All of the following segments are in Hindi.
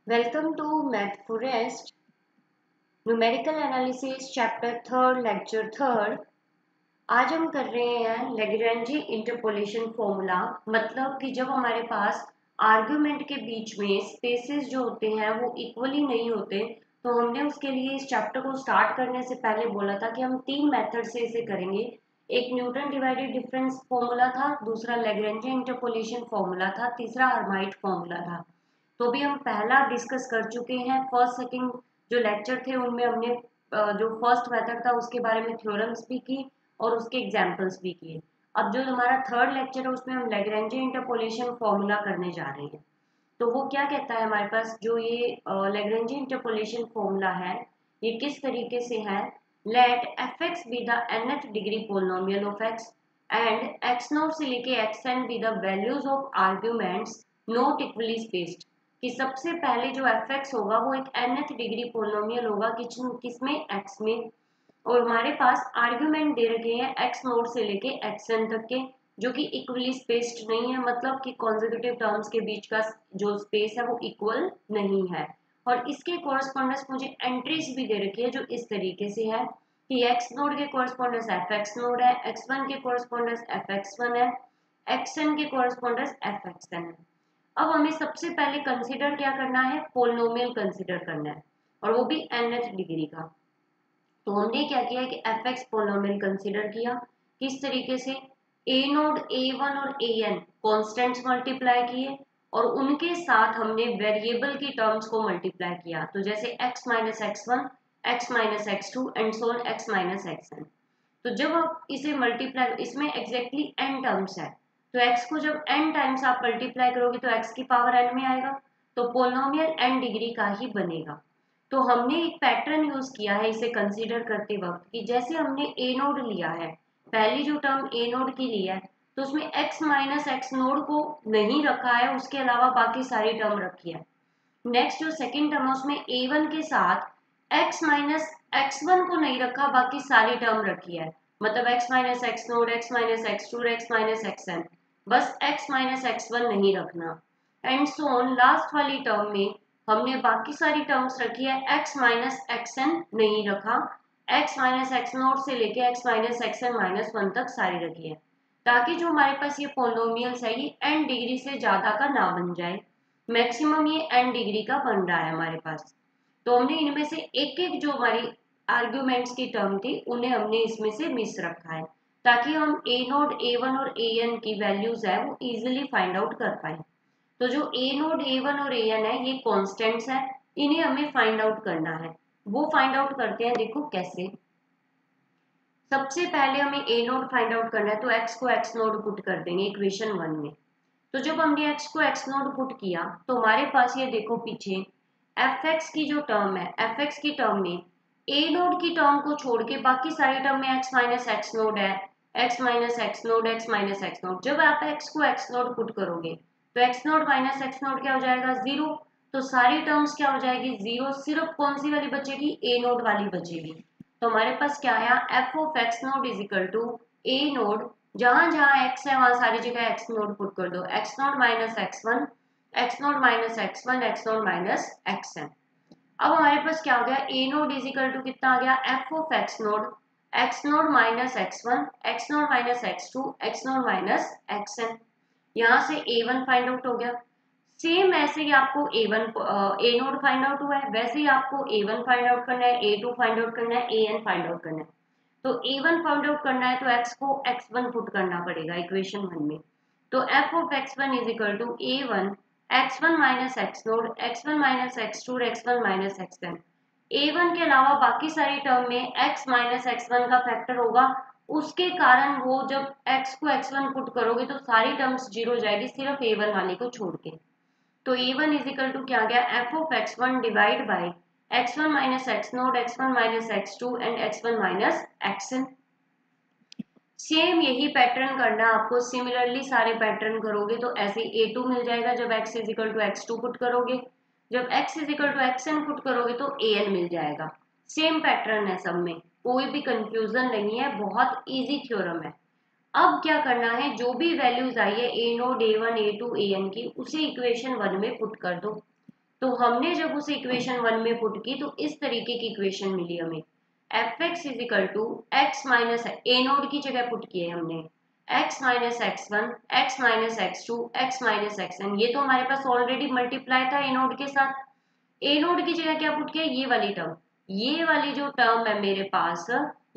Welcome to Math Forest, Numerical Analysis Chapter 3rd, Lecture 3rd। आज हम कर रहे हैं लैग्रेंज इंटरपोलेशन फॉर्मूला। मतलब कि जब हमारे पास आर्ग्यूमेंट के बीच में स्पेसेस जो होते हैं वो इक्वली नहीं होते, तो हमने उसके लिए इस चैप्टर को स्टार्ट करने से पहले बोला था कि हम तीन मेथड से इसे करेंगे। एक न्यूटन डिवाइडेड डिफरेंस फॉर्मूला था, दूसरा लैग्रेंज इंटरपोलेशन फॉर्मूला था, तीसरा हर्माइट फॉर्मूला था। तो भी हम पहला डिस्कस कर चुके हैं। फर्स्ट सेकंड जो लेक्चर थे उनमें हमने जो फर्स्ट मेथड था उसके बारे में थ्योरम्स भी की और उसके एग्जांपल्स भी किए। अब जो हमारा थर्ड लेक्चर है उसमें हम लैग्रेंज इंटरपोलेशन फॉर्मूला करने जा रहे हैं। तो वो क्या कहता है हमारे पास, जो ये लैग्रेंज इंटरपोलेशन फॉर्मूला है ये किस तरीके से है। Let f x be the nth degree polynomial of x and x naught से लेके x n be the values of arguments not equally spaced. कि सबसे पहले जो एफ एक्स होगा वो एक nth डिग्री पोलिनोमियल होगा किसमें, एक्स में। और हमारे पास आर्ग्यूमेंट दे रखे हैं एक्स नोट से लेके एक्स एन तक के, जो कि इक्वली स्पेस्ड नहीं है। मतलब कि कॉन्जिक्यूटिव टर्म्स के बीच का जो स्पेस है वो इक्वल नहीं है। और इसके कोरस्पोंडेंस मुझे एंट्रीज भी दे रखी है जो इस तरीके से है कि एक्स नोड के कोरस्पोंडेंस एफ एक्स नोड है, एक्स वन के कोरस्पोंडेंस एफ एक्स वन है, एक्स एन के कोरस्पोंडेंस एफ एक्स एन है। अब हमें सबसे पहले कंसीडर क्या करना है, पोलिनोमियल कंसीडर करना है, और वो भी nth डिग्री का। तो हमने क्या किया कि एफ एक्स पोलिनोमियल कंसीडर किया। किस तरीके से, ए नोड ए वन और ए एन कॉन्स्टेंट्स मल्टीप्लाई किए और उनके साथ हमने वेरिएबल की टर्म्स को मल्टीप्लाई किया। तो जैसे x minus x one, x minus x two and so on x minus x n. तो जब आप इसे मल्टीप्लाई, इसमें एग्जैक्टली n टर्म्स है, तो x को जब n टाइम्स आप मल्टीप्लाई करोगे तो x की पावर n में आएगा, तो पोलिनोमियल n डिग्री का ही बनेगा। तो हमने एक पैटर्न यूज किया है इसे कंसीडर करते वक्त कि जैसे हमने a नोड लिया है, पहली जो टर्म a नोड की ली है तो उसमें x माइनस एक्स नोड को नहीं रखा है, उसके अलावा बाकी सारी टर्म रखी है। नेक्स्ट जो सेकंड टर्म है उसमें a1 के साथ x माइनस एक्स वन को नहीं रखा, बाकी सारी टर्म रखी है। मतलब x minus x node, x minus x two, x minus x n, बस x माइनस एक्स वन नहीं रखना। एंड सो ऑन लास्ट वाली टर्म में हमने बाकी सारी टर्म्स रखी है, x माइनस एक्स एन नहीं रखा, x माइनस एक्स नोड से लेके x minus x n minus one तक सारी रखी है, ताकि जो हमारे पास ये पोलिनोमियल्स है ये n डिग्री से ज्यादा का ना बन जाए। मैक्सिमम ये n डिग्री का बन रहा है हमारे पास। तो हमने इनमें से एक एक जो हमारी आर्ग्यूमेंट्स की टर्म थी उन्हें हमने इसमें से मिस रखा है, ताकि हम a नोड a वन और a n की वैल्यूज है वो इजीली फाइंड आउट कर पाए। तो जो a नोड a वन और a n है ये कॉन्स्टेंट्स है, इन्हें हमें फाइंड आउट करना है। वो फाइंड आउट करते हैं, देखो कैसे। सबसे पहले हमें a नोड फाइंड आउट करना है, तो x को x नोड पुट कर देंगे इक्वेशन वन में। तो जब हमने x को x नोड पुट किया तो हमारे पास ये देखो पीछे एफ एक्स की जो टर्म है, एफ एक्स की टर्म में ए नोड की टर्म को छोड़ के बाकी सारी टर्म में x माइनस एक्स नोड है, x minus x node, x minus x node. जब आप x को x नोड पुट करोगे तो x node minus x node क्या हो जाएगा, जीरो। तो सारी टर्म्स क्या हो जाएगी, जीरो। सिर्फ कौन सी वाली बचेगी, ए नोड वाली बचेगी। तो हमारे पास क्या आया, f of x node is equal to a node, जहां जहां x है वहां सारी जगह x नोड पुट कर दो, x node minus x one, x node minus x one, x node minus x n. अब हमारे पास क्या हो गया, a node is equal to कितना आ गया, f of x node minus x one, x node minus x two, x node minus x n. यहाँ से ए वन फाइंड आउट हो गया। सेम ऐसे ही आपको ए नोड फाइंड आउट हुआ है, वैसे ही आपको ए वन फाइंड आउट करना है, ए टू फाइंड आउट करना है, ए एन फाइंड आउट करना है। तो ए वन फाइंड आउट करना है तो एक्स को एक्स वन पुट करना पड़ेगा इक्वेशन वन में। तो f of x one is equal to a one x one minus x node, x one minus x two, x one minus x n. A one के अलावा बाकी सारी टर्म में एक्स माइनस एक्स वन का फैक्टर होगा, उसके कारण वो जब x को x1 पुट करोगे तो सारी टर्म्स जीरो हो जाएगी, सिर्फ ए वन वाली को छोड़ के। तो a one is equal to क्या आ गया, f of x one divide by x one minus x node, x one minus x two and x one minus x n. Same यही पैटर्न करना आपको, सिमिलरली सारे पैटर्न करोगे तो ऐसे ए टू मिल जाएगा जब x is equal to x two put करोगे, जब x is equal to x n put करोगे तो ए एन मिल जाएगा। सेम पैटर्न है सब में, कोई भी कंफ्यूजन नहीं है, बहुत इजी थ्योरम है। अब क्या करना है, जो भी वैल्यूज आई है a naught a one a two a n की, उसे इक्वेशन वन में पुट कर दो। तो हमने जब उसे इक्वेशन 1 में पुट की तो इस तरीके की इक्वेशन मिली हमें, f x is equal to x minus a node की जगह पुट किए हमने x minus x one, x minus x two, x minus x n. ये तो हमारे पास ऑलरेडी मल्टीप्लाई था ए नोड के साथ। ए नोड की जगह क्या पुट किया, ये वाली टर्म, ये वाली जो टर्म है मेरे पास,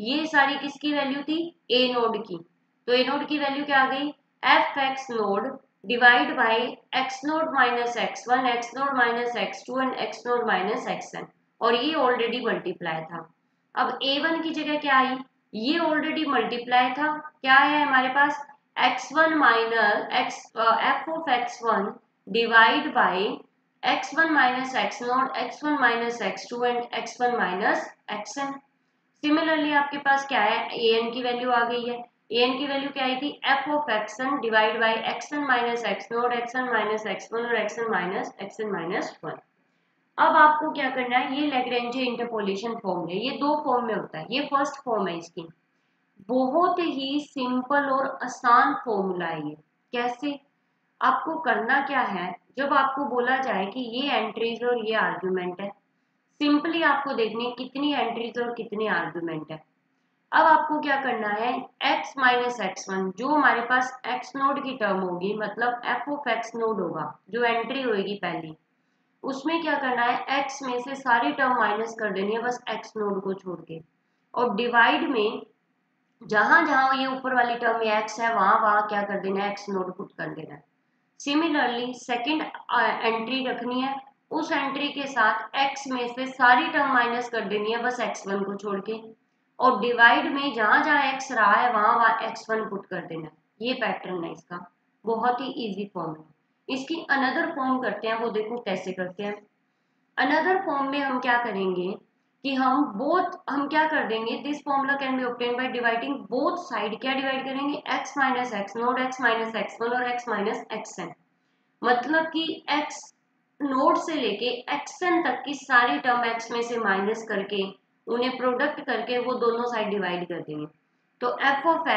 ये सारी किसकी वैल्यू थी, ए नोड की। तो ए नोड की वैल्यू क्या आ गई, f x node divide by x node minus x one, x node minus x two and x node minus x n. और ये ऑलरेडी मल्टीप्लाई था। अब ए वन की जगह क्या आई, ये ऑलरेडी मल्टीप्लाई था, क्या है हमारे पास x one minus x f of x one divide by x one minus x naught, x one minus x two and x one minus x n. Similarly आपके पास क्या है, ए एन की वैल्यू आ गई है। ए एन की वैल्यू क्या आई थी, f of x n divide by x one minus x naught, x one minus x one और एक्स एन माइनस वन। अब आपको क्या करना है, ये लैग्रेंज इंटरपोलेशन फॉर्म है, ये दो फॉर्म में होता है, ये फर्स्ट फॉर्म है इसकी। बहुत ही सिंपल और आसान फॉर्मूला है ये। कैसे, आपको करना क्या है, जब आपको बोला जाए कि ये एंट्रीज और ये आर्ग्यूमेंट है, सिंपली आपको देखनी है कितनी एंट्रीज और कितने आर्ग्यूमेंट है। अब आपको क्या करना है, x माइनस एक्स वन जो हमारे पास x नोड की टर्म होगी, मतलब f ऑफ x नोड होगा, जो एंट्री होगी पहली, उसमें क्या करना है, x में से सारी टर्म माइनस कर देनी है बस x नोड को छोड़ के। और डिवाइड में जहां जहां ये ऊपर वाली टर्म में x है, वहां वहां क्या कर देना है, x नोड पुट कर देना है। सिमिलरली सेकंड एंट्री रखनी है, उस एंट्री के साथ x में से सारी टर्म माइनस कर देनी है बस x1 को छोड़ के। और डिवाइड में जहां जहां x रहा है वहां वहां x1 पुट कर देना है। ये पैटर्न है इसका, बहुत ही इजी फॉर्म है। इसकी अनदर फॉर्म करते हैं, वो देखो कैसे करते हैं। अनदर फॉर्म में हम क्या करेंगे कि हम क्या कर देंगे, this formula can B obtain by dividing both side. क्या डिवाइड करेंगे, x minus x node, x minus x one और x माइनस एक्स एन। मतलब कि x नोड से लेके एक्स एन तक की सारी टर्म x में से माइनस करके उन्हें प्रोडक्ट करके वो दोनों साइड डिवाइड कर देंगे। तो f of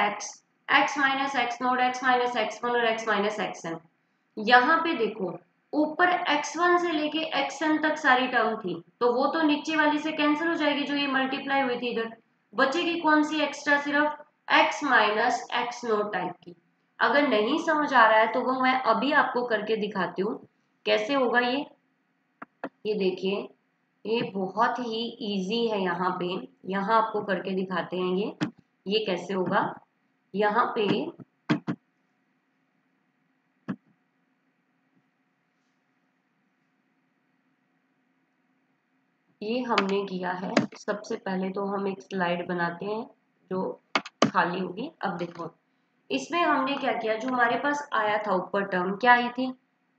x minus x node, x minus x one और x माइनस एक्स एन। यहाँ पे देखो ऊपर x1 से लेके xn तक सारी टर्म थी, तो वो तो नीचे वाली से कैंसिल हो जाएगी जो ये मल्टीप्लाई हुई थी इधर। बचेगी कौन सी एक्स्ट्रा, सिर्फ x minus x note type की। अगर नहीं समझ आ रहा है तो वो मैं अभी आपको करके दिखाती हूँ कैसे होगा ये देखिए, ये बहुत ही इजी है। यहाँ पे, यहाँ आपको करके दिखाते हैं ये कैसे होगा। यहाँ पे ये हमने किया है, सबसे पहले तो हम एक स्लाइड बनाते हैं जो खाली होगी। अब देखो इसमें हमने क्या किया, जो हमारे पास आया था ऊपर टर्म क्या आई थी,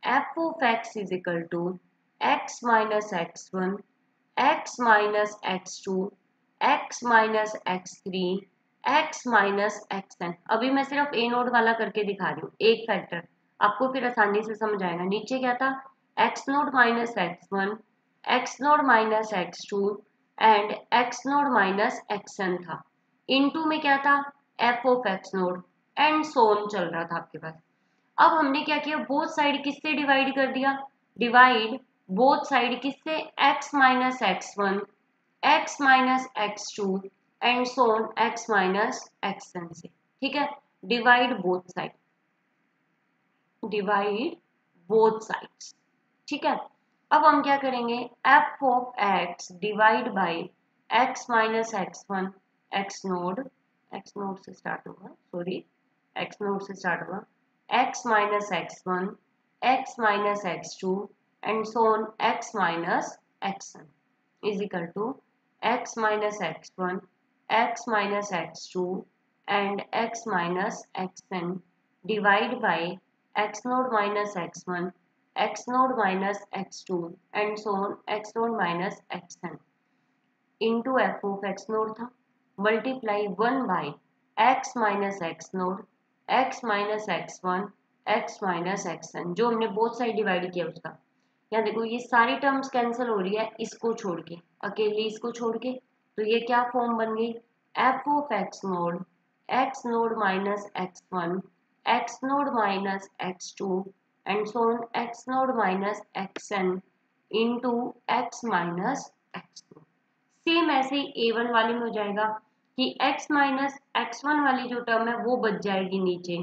f of x is equal to x minus x one, x minus x two, x minus x three, x minus x n. अभी मैं सिर्फ ए नोड वाला करके दिखा रही हूँ, एक फैक्टर, आपको फिर आसानी से समझ आएगा। नीचे क्या था, x node minus x one, x node minus x two and x node minus x n था। इनटू में क्या था, f of x naught and so on चल रहा था आपके पास। अब हमने क्या किया, बोथ साइड किससे डिवाइड कर दिया, डिवाइड बोथ साइड किससे, x minus x one, x minus x two and so on x minus x n से। ठीक है, divide both side, divide both sides. ठीक है, अब हम क्या करेंगे, f of x divide by x minus x one, x node से स्टार्ट होगा, सॉरी एक्स नोड से स्टार्ट होगा, x minus x one, x minus x two and so on x minus x N is equal to x minus x one, x minus x two and x minus x n divide by x node minus x one, x node minus x two and so on x node minus x n into f of x naught था, multiply one by x minus x node, x minus x one, x minus x n, जो हमने बोथ साइड डिवाइड किया उसका। यहाँ देखो ये सारी टर्म्स कैंसिल हो रही है इसको छोड़ के, अकेली इसको छोड़ के, तो ये क्या फॉर्म बन गई, F of x node minus x one, x node minus x2 and so on x node minus xn into x minus x2। Same ऐसे ही a1 वाले में हो जाएगा कि x माइनस x1 वाली जो टर्म है वो बच जाएगी नीचे।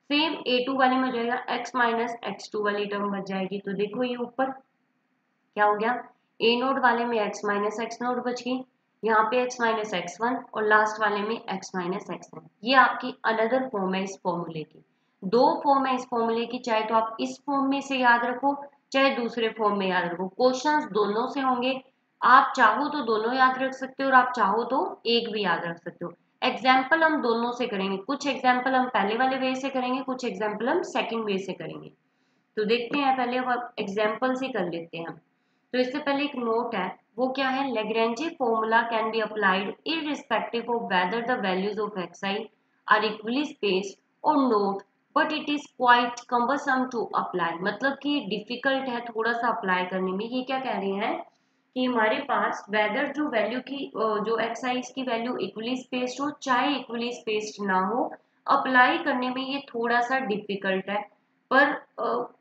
सेम a2 वाले में हो जाएगा x माइनस x2 वाली टर्म बच जाएगी। तो देखो ये ऊपर क्या हो गया, a नोड वाले में x माइनस x नोड बच गई, यहाँ पे x माइनस x1 और लास्ट वाले में x माइनस x1। ये आपकी अनदर फॉर्म है इस फॉर्मूले की। दो फॉर्म है इस फॉर्मूले की, चाहे तो आप इस फॉर्म में से याद रखो चाहे दूसरे फॉर्म में याद रखो, क्वेश्चंस दोनों से होंगे। आप चाहो तो दोनों याद रख सकते हो और आप चाहो तो एक भी याद रख सकते हो। एग्जाम्पल हम दोनों से करेंगे, कुछ एग्जाम्पल हम पहले वाले वे से करेंगे, कुछ एग्जाम्पल हम सेकेंड वे से करेंगे। तो देखते हैं, पहले अब एग्जाम्पल से कर लेते हैं हम। तो इससे पहले एक नोट है, वो क्या है, Lagrange formula can be applied irrespective of whether the values of xi are equally spaced और not, but it is quite cumbersome to apply. मतलब कि डिफिकल्ट है थोड़ा सा अप्लाई करने में। ये क्या कह रहे हैं कि हमारे पास वेदर जो वैल्यू की जो xi की वैल्यू इक्वली स्पेस्ड हो चाहे इक्वली स्पेस्ड ना हो, अप्लाई करने में ये थोड़ा सा डिफिकल्ट है। पर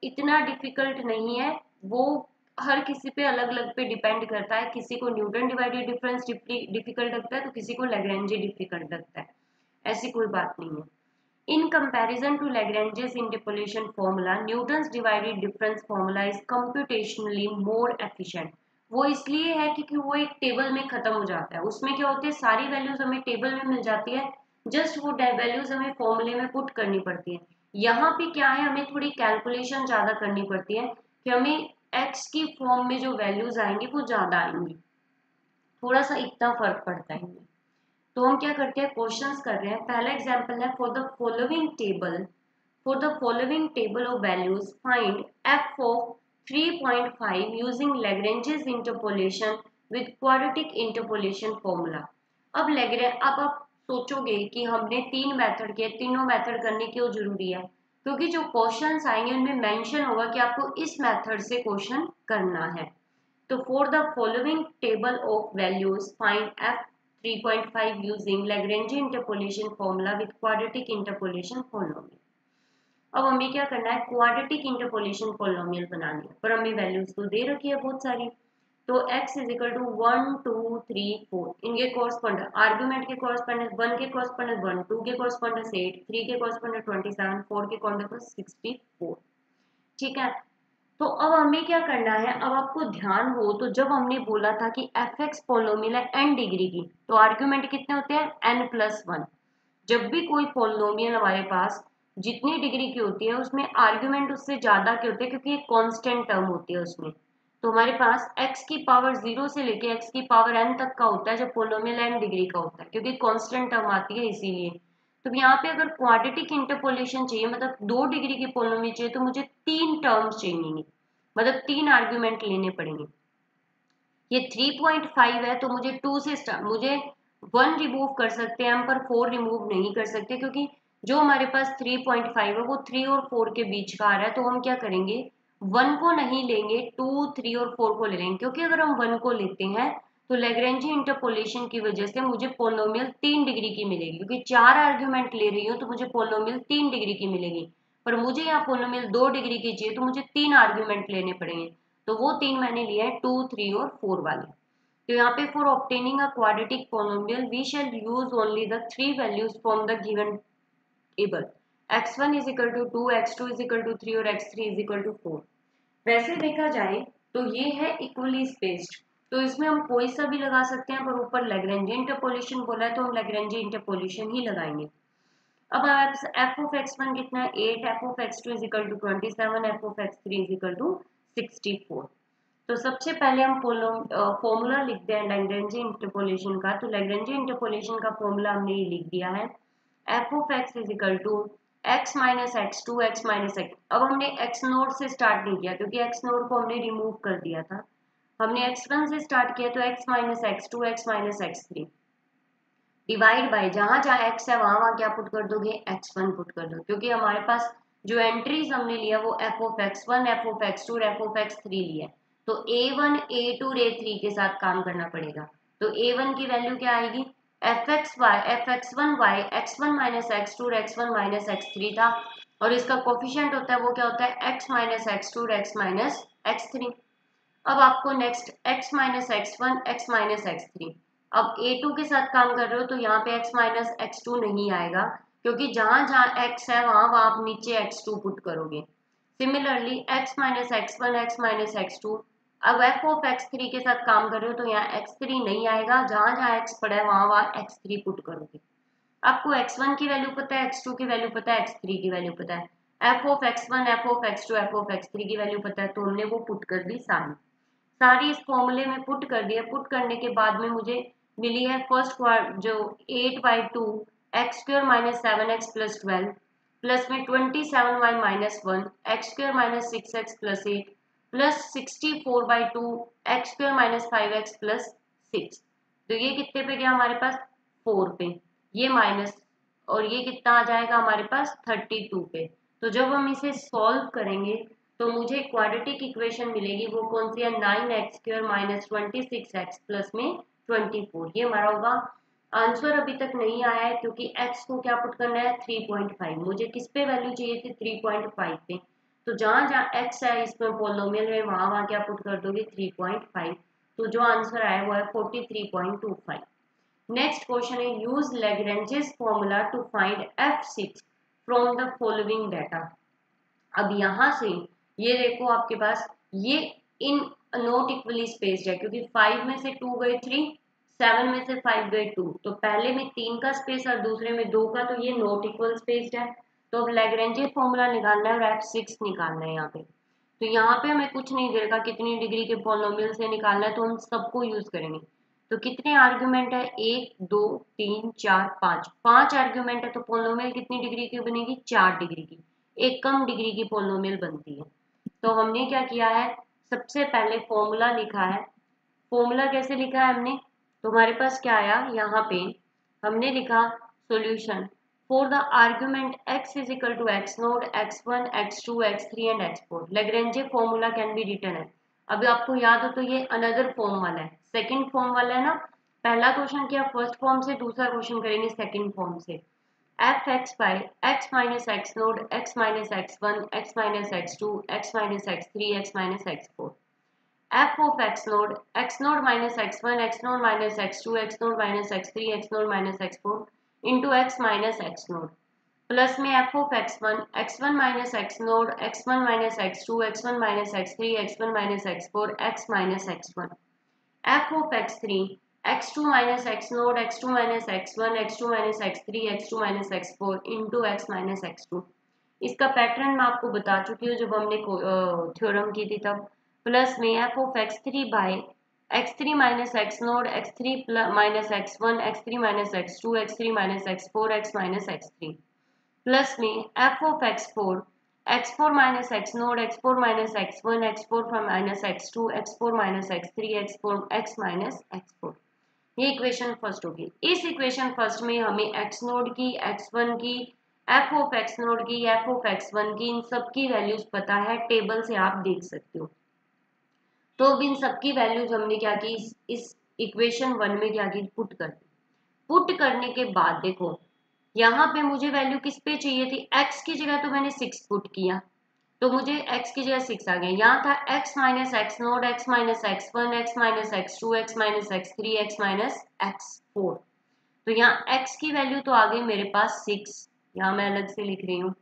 इतना डिफिकल्ट नहीं है, वो हर किसी पे अलग अलग पे डिपेंड करता है। किसी को न्यूटन डिवाइडेड डिफरेंस डिफिकल्ट लगता है तो किसी को लैग्रेंजे डिफिकल्ट लगता है, ऐसी कोई बात नहीं है। In comparison to Lagrange's interpolation formula, Newton's divided difference formula is computationally more efficient। वो इसलिए है क्योंकि वो एक टेबल में खत्म हो जाता है। उसमें क्या होती है, सारी वैल्यूज हमें टेबल में मिल जाती है, जस्ट वो वैल्यूज हमें फॉर्मूले में पुट करनी पड़ती है। यहाँ पे क्या है, हमें थोड़ी कैलकुलेशन ज्यादा करनी पड़ती है कि हमें x की फॉर्म में जो वैल्यूज आएंगी वो ज्यादा आएंगी, थोड़ा सा इतना फर्क पड़ता है इनमें। तो हम क्या करते हैं, क्वेश्चंस कर रहे हैं। पहला एग्जांपल है, for the following table of values find f of 3.5 using Lagrange's interpolation with quadratic interpolation formula. अब आप सोचोगे कि हमने तीन मेथड किए, तीनों मेथड करने क्यों जरूरी है, क्योंकि जो क्वेश्चंस आएंगे उनमें मेंशन होगा कि आपको इस मेथड से क्वेश्चन करना है। तो for the following table of values find f 3.5 using Lagrange interpolation formula with quadratic interpolation polynomial। अब हमें क्या करना है, क्वाड्रेटिक इंटरपोलेशन पोलिनोमियल बनानी है, पर हमें वैल्यूज तो दे रखी है बहुत सारी। तो x इज इक्वल टू 1 2 3 4, इनके कॉरस्पॉन्डेंट आर्गुमेंट के कॉरस्पॉन्डेंट 1 के कॉरस्पॉन्डेंट 1, 2 के कॉरस्पॉन्डेंट 8, 3 के कॉरस्पॉन्डेंट 27, 4 के कॉरस्पॉन्डेंट 64। ठीक है, तो अब हमें क्या करना है, अब आपको ध्यान हो तो जब हमने बोला था कि एफ एक्स पोलिनोमियल है n डिग्री की, तो आर्ग्यूमेंट कितने होते हैं, n+1। जब भी कोई पोलिनोमियल हमारे पास जितनी डिग्री की होती है उसमें आर्ग्यूमेंट उससे ज्यादा के होते हैं, क्योंकि एक कांस्टेंट टर्म होती है उसमें। तो हमारे पास x की पावर 0 से लेके x की पावर n तक का होता है जब पोलिनोमियल n डिग्री का होता है, क्योंकि कांस्टेंट टर्म आती है इसीलिए। तो यहाँ पे अगर क्वाड्रेटिक इंटरपोलेशन चाहिए, मतलब 2 डिग्री की पोलिनोमियल चाहिए, तो मुझे 3 टर्म्स चाहिए, मतलब 3 आर्ग्यूमेंट लेने पड़ेंगे। ये 3.5 है तो मुझे 2 से स्टार्ट, मुझे 1 रिमूव कर सकते हैं हम, पर 4 रिमूव नहीं कर सकते, क्योंकि जो हमारे पास 3.5 है वो 3 और 4 के बीच का आ रहा है। तो हम क्या करेंगे, 1 को नहीं लेंगे, 2 3 और 4 को ले लेंगे, क्योंकि अगर हम 1 को लेते हैं तो लैग्रेंजी इंटरपोलेशन की वजह से मुझे पोलिनोमियल 3 डिग्री की मिलेगी, क्योंकि 4 आर्ग्यूमेंट ले रही हूँ तो मुझे पोलिनोमियल 3 डिग्री की मिलेगी। पर मुझे यहाँ पोलिनोमियल 2 डिग्री की चाहिए तो मुझे 3 आर्ग्यूमेंट लेने पड़ेंगे। तो वो 3 मैंने लिए हैं, 2 3 और 4 वाले। तो यहाँ पे for obtaining a quadratic polynomial we shall use only the 3 values from the given table, x1 is equal to 2, x2 is equal to 3 और x3 इज इक्वल टू 4। वैसे देखा जाए तो ये है इक्वली स्पेस्ड, तो इसमें हम कोई सा भी लगा सकते हैं, पर ऊपर लैग्रेंजे इंटरपोलेशन बोला है तो हम लैग्रेंजे इंटरपोलेशन ही लगाएंगे। अब f ऑफ x1 कितना है 8, f of x2 is equal to 27, f of x3 is equal to 64। तो सबसे पहले हम फॉर्मूला लिखते हैं लैग्रेंजे इंटरपोलेशन का। तो लैग्रेंजे इंटरपोलेशन का फॉर्मूला हमने ये लिख दिया है, f of x is equal to x minus x2 x minus x। अब हमने x नोड से स्टार्ट नहीं किया, क्योंकि x नोड को हमने रिमूव कर दिया था। हमने x1 से स्टार्ट किया, तो x minus x2 x minus x3 divide by जहां जहां x है वहां वहां क्या पुट कर दोगे, x1 पुट कर दो, क्योंकि हमारे पास जो एंट्रीज हमने लिया वो f of x1 f of x2 और f ऑफ x3 लिया है। तो a1 a2 a3 के साथ काम करना पड़ेगा। तो a1 की वैल्यू क्या आएगी, fx1y x1 माइनस x2 और x1 माइनस x3 था, और इसका कोफिशिएंट होता है वो क्या होता है x माइनस x2 और x माइनस x3। अब आपको next x minus x1 x minus x3, अब a2 के साथ काम कर रहे हो तो यहाँ पे x माइनस x2 नहीं आएगा, क्योंकि जहां जहां x है वहां वहां आप नीचे x2 पुट करोगे। Similarly x minus x1 x minus x2, अब f ऑफ x3 के साथ काम कर रहे हो तो यहाँ x3 नहीं आएगा, जहां जहां x पड़ा है वहां वहां x3 पुट करोगे। आपको x1 की वैल्यू पता है, x2 की वैल्यू पता है, x3 की वैल्यू पता है, f of x1 f of x2 f of x3 की वैल्यू पता है, तो हमने वो पुट कर दी सारी इस फॉर्मूले में पुट कर दिया। पुट करने के बाद में मुझे मिली है फर्स्ट जो 8/2 x square minus 7x plus 12 plus में 27y minus 1 x square minus 6x plus 8 plus 64/2 x square minus 5x plus 6। तो ये कितने पे गया हमारे पास 4 पे, ये माइनस, और ये कितना आ जाएगा हमारे पास 32 पे। तो जब हम इसे सॉल्व करेंगे तो मुझे क्वाड्रेटिक इक्वेशन मिलेगी, वो कौन सी है 9x square minus 26x plus में 24। ये हमारा होगा आंसर। अभी तक नहीं आया है क्योंकि x को क्या पुट करना है 3.5, मुझे किस पे वैल्यू चाहिए थी 3.5 पे, तो जहां जहां x है इसमें पोलोमियल में वहां वहां क्या पुट कर दोगे 3.5, तो जो आंसर आया वो है 43.25। नेक्स्ट क्वेश्चन है use Lagrange's formula to find f6 from the following data. अब यहाँ से ये देखो आपके पास ये इन नॉट इक्वली स्पेस्ड है, क्योंकि 5 में से 2 गए 3, 7 में से 5 गए 2, तो पहले में 3 का स्पेस और दूसरे में 2 का, तो ये नॉट इक्वल स्पेस्ड है। तो अब लैग्रेंजे फॉर्मूला निकालना है और f6 निकालना है यहाँ पे। तो यहाँ पे हमें कुछ नहीं देगा कितनी डिग्री के पॉलिनोमियल से निकालना है, तो हम सबको यूज करेंगे। तो कितने आर्ग्यूमेंट है 1 2 3 4 5, 5 आर्ग्यूमेंट है, तो पॉलिनोमियल कितनी डिग्री की बनेगी 4 डिग्री की, एक कम डिग्री की पॉलिनोमियल बनती है। तो हमने क्या किया है, सबसे पहले फॉर्मूला लिखा है। फॉर्मूला कैसे लिखा है हमने, तो हमारे पास क्या आया यहाँ पे, हमने लिखा solution for the argument x is equal to x node x1 x2 x3 and x4 Lagrange formula can be written है। अभी आपको याद हो तो ये अनदर फॉर्म वाला है, सेकंड फॉर्म वाला है ना। पहला क्वेश्चन किया फर्स्ट फॉर्म से, दूसरा क्वेश्चन करेंगे सेकंड फॉर्म से। f(x) by x minus x node x minus x1 x minus x2 x minus x3 x minus x4, f of x node minus x1 x node minus x2 x node minus x3 x node minus x4 into x minus x node plus में f of x1 minus x node x1 minus x2 x1 minus x3 x1 minus x4 x minus x1 f of x3 x2 minus x node x2 minus x1 x2 minus x3 x2 minus x4 into x minus x2। इसका पैटर्न मैं आपको बता चुकी हूँ जब हमने थ्योरम की थी तब। प्लस में f of x3 by x3 minus x node x3 minus x1 x3 minus x2 x3 minus x4 x minus x3 plus में f of x4 minus x node x4 minus x1 x4 minus x2 x4 minus x3 x4 x minus x4। ये इक्वेशन फर्स्ट होगी। इस इक्वेशन फर्स्ट में हमें x नोड की x1 की f ऑफ x नोड की f ऑफ x1 की इन सब की वैल्यूज पता है, टेबल से आप देख सकते हो। तो अब इन सब की वैल्यूज हमने क्या की, इस इक्वेशन 1 में क्या की पुट कर दी। पुट करने के बाद देखो यहाँ पे मुझे वैल्यू किस पे चाहिए थी, x की जगह तो मैंने 6 पुट किया, तो मुझे x की जगह 6 आ गया। यहाँ था x minus x node x minus x1 x minus x2 x minus x3 x minus x4, तो यहाँ x की वैल्यू तो आ गई मेरे पास 6, यहाँ मैं अलग से लिख रही हूँ।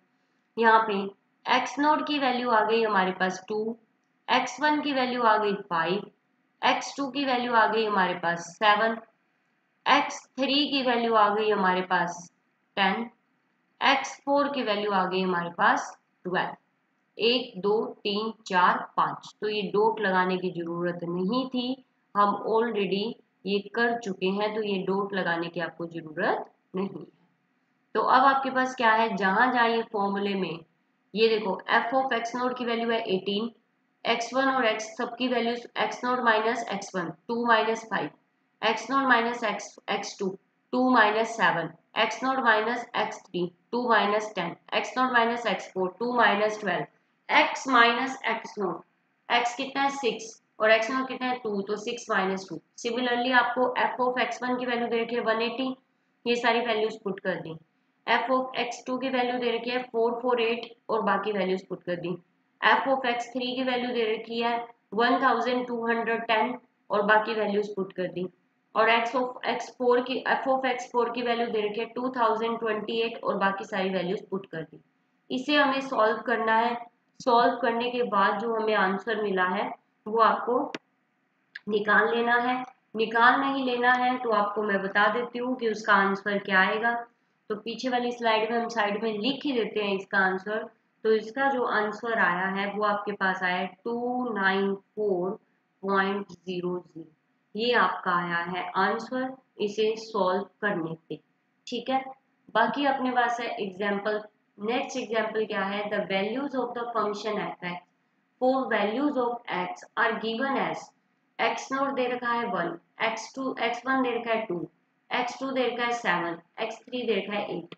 यहाँ पे x नोड की वैल्यू आ गई हमारे पास 2, x1 की वैल्यू आ गई 5, x2 की वैल्यू आ गई हमारे पास 7, x3 की वैल्यू आ गई हमारे पास 10, x4 की वैल्यू आ गई हमारे पास 12। 1 2 3 4 5, तो ये डॉट लगाने की जरूरत नहीं थी, हम ऑलरेडी ये कर चुके हैं, तो ये डॉट लगाने की आपको जरूरत नहीं है। तो अब आपके पास क्या है, जहां जहां ये फॉर्मूले में ये देखो f ऑफ x नोड की वैल्यू है 18, x1 और x सबकी value x node minus x1 2 minus 5, x node minus x2 2 minus 7, x node minus x3 2 minus 10, x node minus x4 2 minus 12, x minus x node, x कितना है 6 और x नोड कितना है 2, तो 6 माइनस 2। सिमिलरली आपको f ऑफ x1 की वैल्यू दे रखी है 180, ये सारी वैल्यूज पुट कर दी। f ऑफ x2 की वैल्यू दे रखी है 448 और बाकी वैल्यूज पुट कर दी। f ऑफ x3 की वैल्यू दे रखी है 1210 और बाकी वैल्यूज पुट कर दी। और एफ ऑफ एक्स फोर की वैल्यू दे रखी है 2028 और बाकी सारी वैल्यूज पुट कर दी। इसे हमें सॉल्व करना है। सॉल्व करने के बाद जो हमें आंसर मिला है वो आपको निकाल लेना है। निकाल नहीं लेना है तो आपको मैं बता देती हूँ कि उसका आंसर क्या आएगा। तो पीछे वाली स्लाइड में हम साइड में लिख ही देते हैं इसका आंसर। तो इसका जो आंसर आया है वो आपके पास आया है 294.00। ये आपका आया है आंसर इसे सॉल्व करने पे। ठीक है, बाकी अपने पास है एग्जाम्पल। नेक्स्ट एग्जाम्पल क्या है, the values of the function F X for values of X are given as X naught दे रखा है 1, x1 दे रखा है 2, x2 दे रखा है 7, x3 दे रखा है 8।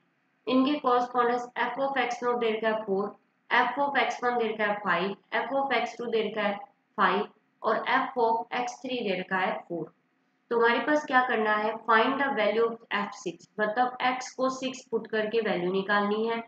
इनके correspondence F of x naught दे रखा है 4, एफ ऑफ x1 दे रखा है 5, एफ ऑफ x2 दे रखा है 5 और एफ ऑफ x3 दे रखा है 4। तो हमारे पास क्या करना है, find the value of f6, मतलब x को 6 पुट करके वैल्यू निकालनी है।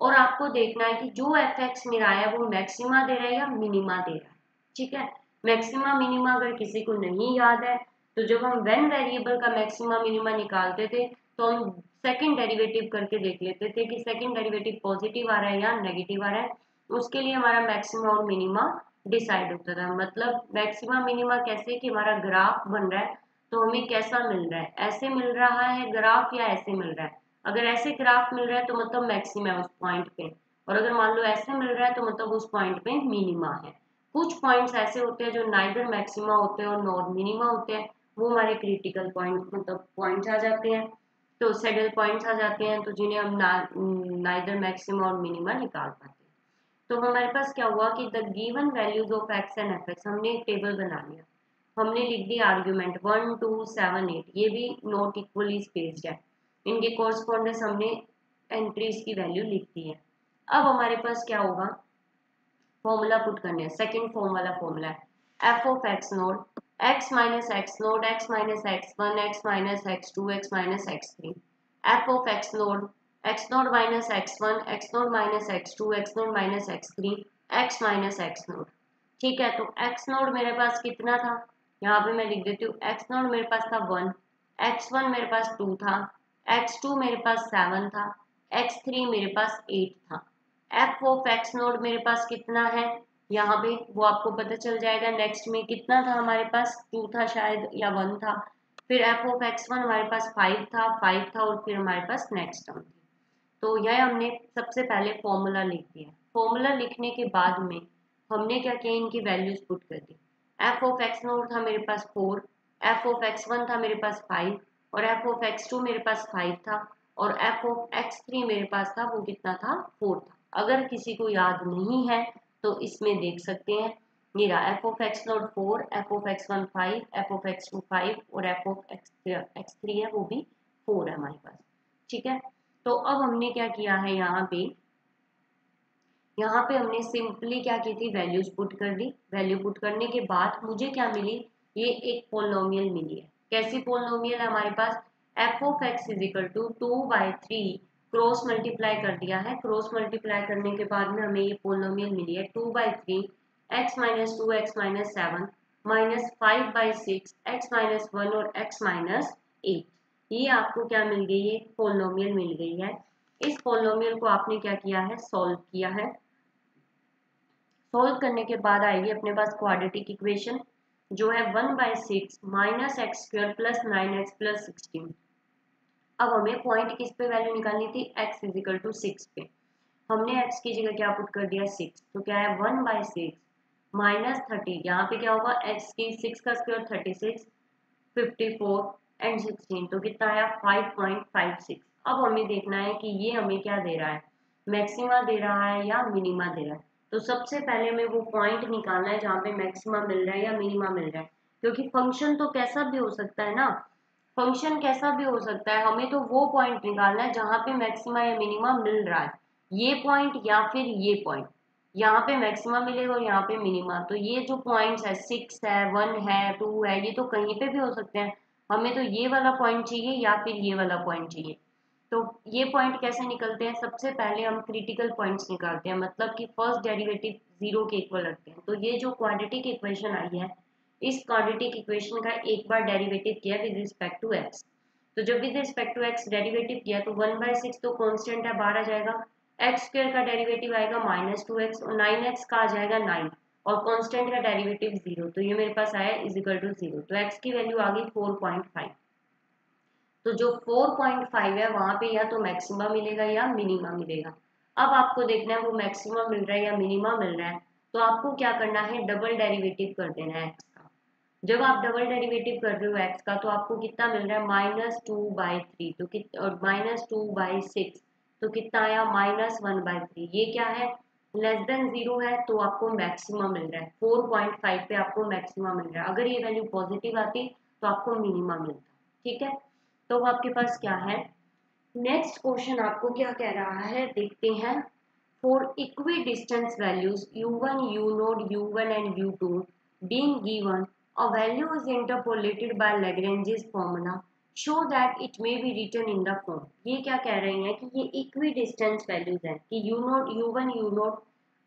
और आपको देखना है कि जो एफ एक्स मेरा आया वो मैक्सिमा दे रहा है या मिनिमा दे रहा है। ठीक है, मैक्सिमा मिनिमा अगर किसी को नहीं याद है तो जब हम वेन वेरिएबल का मैक्सिमा मिनिमा निकालते थे तो हम सेकंड डेरिवेटिव करके देख लेते थे कि सेकंड डेरिवेटिव पॉजिटिव आ रहा है या नेगेटिव आ रहा है। उसके लिए हमारा मैक्सिमा और मिनिमा डिसाइड होता था। मतलब मैक्सिमा मिनिमा कैसे कि हमारा ग्राफ बन रहा है तो हमें कैसा मिल रहा है, ऐसे मिल रहा है ग्राफ या ऐसे मिल रहा है। अगर ऐसे ग्राफ मिल रहा है तो मतलब मैक्सिमा है उस पॉइंट पे, और अगर मान लो ऐसे मिल रहा है तो मतलब उस पॉइंट पे मिनिमा है। कुछ पॉइंट्स ऐसे होते हैं जो नाइदर मैक्सिमा होते हैं और नॉर मिनिमा होते हैं, वो हमारे क्रिटिकल पॉइंट मतलब पॉइंट्स आ जाते हैं, तो सैडल पॉइंट्स आ जाते हैं, तो जिन्हें हम नाइदर मैक्सिमा और मिनिमा निकाल पाते हैं। तो हमारे पास क्या हुआ कि the given values of x and F x, हमने एक टेबल बना लिया, हमने लिख दिया आर्ग्यूमेंट 1 2 7 8, ये भी नॉट इक्वली स्पेस्ड है, इनके कॉरस्पॉन्डेंस हमने एंट्रीज की वैल्यू लिख दी है। अब हमारे पास क्या होगा, फॉर्मूला पुट करने हैं। सेकंड फॉर्म वाला फॉर्मूला है f of x naught x minus x naught x minus x one x minus x two x minus x three, f of x naught minus x one x naught minus x two x naught minus x three x minus x naught. ठीक है, तो एक्स नोट मेरे पास कितना था, यहाँ पे मैं लिख देती हूँ, एक्स नोट मेरे पास था 1, एक्स वन मेरे पास 2 था, एक्स टू मेरे पास 7 था, एक्स थ्री मेरे पास 8 था। एफ ऑफ एक्स नोट मेरे पास कितना है, यहाँ पे वो आपको पता चल जाएगा। नेक्स्ट में कितना था हमारे पास, 2 था शायद या 1 था। फिर एफ ऑफ एक्स वन हमारे पास 5 था और फिर हमारे पास नेक्स्ट टर्म थी। तो यह हमने सबसे पहले फॉर्मूला लिख दिया। फॉर्मूला लिखने के बाद में हमने क्या किया, इनकी वैल्यूज पुट कर दी। एफ ऑफ एक्स नोट था मेरे पास 4, एफ ऑफ एक्स वन था मेरे पास 5 और एफ ऑफ एक्स टू मेरे पास 5 था और एफ ऑफ एक्स थ्री मेरे पास था, वो कितना था, 4 था। अगर किसी को याद नहीं है तो इसमें देख सकते हैं, ये रहा f of x naught 4, f of x one 5, f of x two 5 और एफ ऑफ एक्स थ्री है वो भी 4 है हमारे पास। ठीक है, तो अब हमने क्या किया है, यहाँ पे हमने सिंपली क्या की थी, वैल्यूज पुट कर दी। वैल्यू पुट करने के बाद मुझे क्या मिली, ये एक पोलिनोमियल मिली है। कैसी पोलिनोमियल है हमारे पास, F of x is equal to 2/3, cross multiply कर दिया है। क्रॉस मल्टीप्लाई करने के बाद में हमें ये पोलिनोमियल मिली है 2/3 x minus 2 x minus 7 minus 5/6 x minus 1 और एक्स माइनस 8। ये आपको क्या मिल गई है, पोलिनोमियल मिल गई है। इस पोलिनोमियल को आपने क्या किया है, सॉल्व किया है। सॉल्व करने के बाद आएगी अपने पास क्वाड्रेटिक इक्वेशन जो है 1/6 minus x square plus 9x plus 16। अब हमें पॉइंट किस पे वैल्यू निकालनी थी, x इज इक्वल टू 6 पे। हमने x की जगह क्या पुट कर दिया, 6, तो क्या है 1/6 माइनस 30, यहाँ पे क्या होगा, x की 6 का स्क्वायर 36, 54 एंड 16, तो कितना आया 5.56। अब हमें देखना है कि ये हमें क्या दे रहा है, मैक्सिमा दे रहा है या मिनिमा दे रहा है। तो सबसे पहले में वो पॉइंट निकालना है जहाँ पे मैक्सिमा मिल रहा है या मिनिमा मिल रहा है, क्योंकि फंक्शन तो कैसा भी हो सकता है ना, फंक्शन कैसा भी हो सकता है, हमें तो वो पॉइंट निकालना है जहाँ पे मैक्सिमा या मिनिमा मिल रहा है। ये पॉइंट या फिर ये पॉइंट, यहाँ पे मैक्सिमा मिलेगा और यहाँ पे मिनिमा। तो ये जो पॉइंट्स है 6 है 1 है 2 है, ये तो कहीं पे भी हो सकते हैं। हमें तो ये वाला पॉइंट चाहिए या फिर ये वाला पॉइंट चाहिए। तो ये पॉइंट कैसे निकलते हैं, सबसे पहले हम क्रिटिकल पॉइंट्स निकालते हैं, मतलब कि फर्स्ट डेरिवेटिव जीरो के इक्वल रखते हैं। तो ये जो क्वाड्रेटिक इक्वेशन आई है, इस क्वाड्रेटिक इक्वेशन का एक बार डेरिवेटिव किया विद रिस्पेक्ट टू एक्स। तो जब with respect to x derivative किया तो 1/6 तो कांस्टेंट है, बाहर आ जाएगा। एक्स स्क्वायर का डेरिवेटिव आएगा -2x और 9x का आ जाएगा 9 और कांस्टेंट का डेरिवेटिव 0। तो ये मेरे पास आया इज इक्वल टू 0। तो x की वैल्यू आ गई 4.5। तो जो 4.5 है वहां पे या तो मैक्सिमम मिलेगा या मिनिमम मिलेगा। अब आपको देखना है वो मैक्सिमम मिल रहा है या मिनिमम मिल रहा है। तो आपको क्या करना है, डबल डेरिवेटिव कर देना है x का। जब आप डबल डेरिवेटिव कर रहे हो x का तो आपको कितना मिल रहा है, -2/3 तो और -2/6 तो कितना आया, -1/3। ये क्या है, लेस देन 0 है तो आपको मैक्सिमम मिल रहा है। 4.5 पे आपको मैक्सिमम मिल रहा है। अगर ये वैल्यू पॉजिटिव आती तो आपको मिनिमम मिलता। ठीक है, तो आपके पास क्या है, नेक्स्ट क्वेश्चन आपको क्या कह रहा है देखते हैं। For equi distance values u1 u0 u1 and u2 being given, a value is interpolated by Lagrange's formula show that it may be written in the form। ये क्या कह रहे हैं कि ये इक्वी डिस्टेंस वैल्यूज हैं कि u0 u1 u0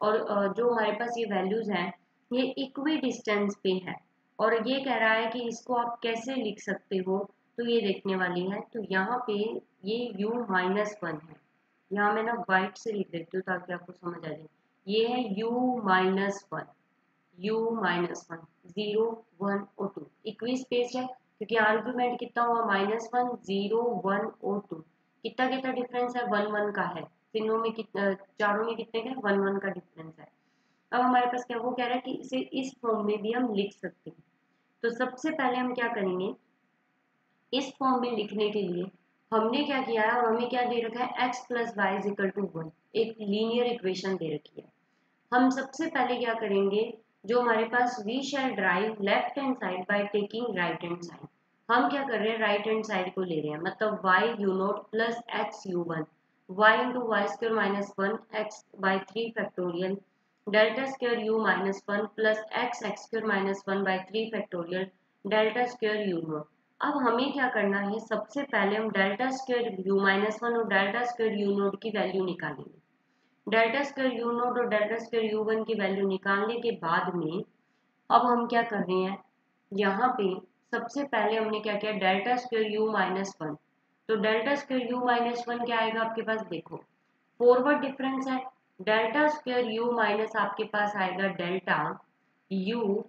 और जो हमारे पास ये वैल्यूज हैं ये इक्वी डिस्टेंस पे है। और ये कह रहा है कि इसको आप कैसे लिख सकते हो, तो ये देखने वाली है। तो यहाँ पे ये u-1 है, यहाँ मैं ना वाइट से लिख देती हूँ ताकि आपको समझ आ जाए। ये है u-1, u-1 0 1 और 2 इक्वी स्पेस है क्योंकि आर्गुमेंट कितना हुआ, -1 0 1 और 2। कितना कितना डिफरेंस है, 1 1 का है। तीनों में कितना, चारों में कितने का, 1 1 का डिफरेंस है। अब हमारे पास क्या, वो कह रहा है कि इसे इस फॉर्म में भी हम लिख सकते हैं। तो सबसे पहले हम क्या करेंगे, इस फॉर्म में लिखने के लिए हमने क्या किया है, और हमें क्या दे रखा है, x + y = 1, एक लीनियर इक्वेशन दे रखी है। हम सबसे पहले क्या करेंगे, जो हमारे पास we shall derive left hand side by taking right hand side. हम क्या कर रहे हैं, राइट हैंड साइड को ले रहे हैं, मतलब y u0 + x u1 y × y² - 1 x/3 factorial delta square u-1 + x x² - 1 3 factorial delta square u0। अब हमें क्या करना है, सबसे पहले हम डेल्टा स्क्वायर u-1 और डेल्टा स्क्वायर u0 की वैल्यू निकालेंगे। डेल्टा स्क्वायर u0 और डेल्टा स्क्वायर u1 की वैल्यू निकालने के बाद में अब हम क्या कर रहे हैं, यहाँ पे सबसे पहले हमने क्या किया, डेल्टा स्क्वायर u-1। तो डेल्टा स्क्वायर u-1 क्या आएगा आपके पास, देखो फॉरवर्ड डिफरेंस है। डेल्टा स्क्वायर u- आपके पास आएगा डेल्टा u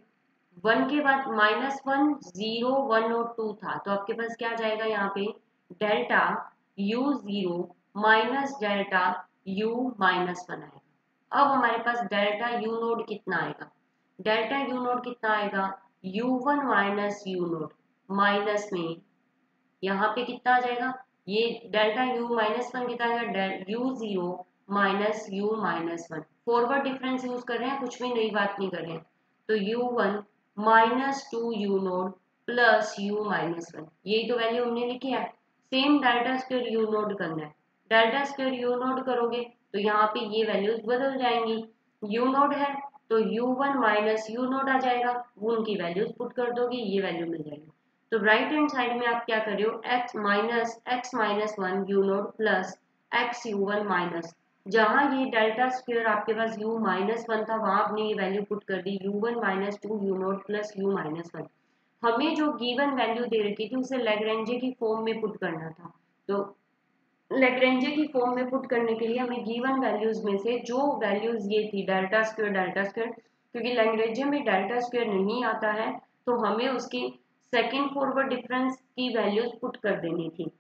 1 के बाद -1 0 1 और 2 था, तो आपके पास क्या जाएगा यहाँ पे, delta u0 minus delta u-1 आएगा। अब हमारे पास डेल्टा u0 कितना आएगा, डेल्टा u0 कितना आएगा, u1 माइनस u0 माइनस में यहाँ पे कितना आ जाएगा, ये डेल्टा u-1 कितना आएगा, u0 minus u-1। Forward difference use कर रहे हैं, कुछ भी नई बात नहीं कर रहे हैं। तो u1 -2u0 प्लस u-1, यही तो वैल्यू हमने लिखी है। सेम डेल्टा स्क्वायर u0 करना है, डेल्टा स्क्वायर u0 करोगे तो यहाँ पे ये वैल्यूज बदल जाएंगी। u0 है तो u1 माइनस u0 आ जाएगा, उनकी वैल्यूज पुट कर दोगे, ये वैल्यू मिल जाएगी। तो राइट हैंड साइड में आप क्या कर रहे हो, x-1 u0 plus x u1 minus, जहां ये डेल्टा स्क्वायर आपके पास u-1 था वहां आपने ये वैल्यू पुट कर दी, u1 minus 2 u0 plus u-1। हमें जो गिवन वैल्यू दे रखी थी उसे लैग्रेंजे की फॉर्म में पुट करना था। तो लैग्रेंजे की फॉर्म में पुट करने के लिए हमें गिवन वैल्यूज में से जो वैल्यूज ये थी डेल्टा स्क्वायर, क्योंकि लैग्रेंजे में डेल्टा स्क्वायर नहीं आता है तो हमें उसकी सेकेंड फॉरवर्ड डिफरेंस की वैल्यूज पुट कर देनी थी।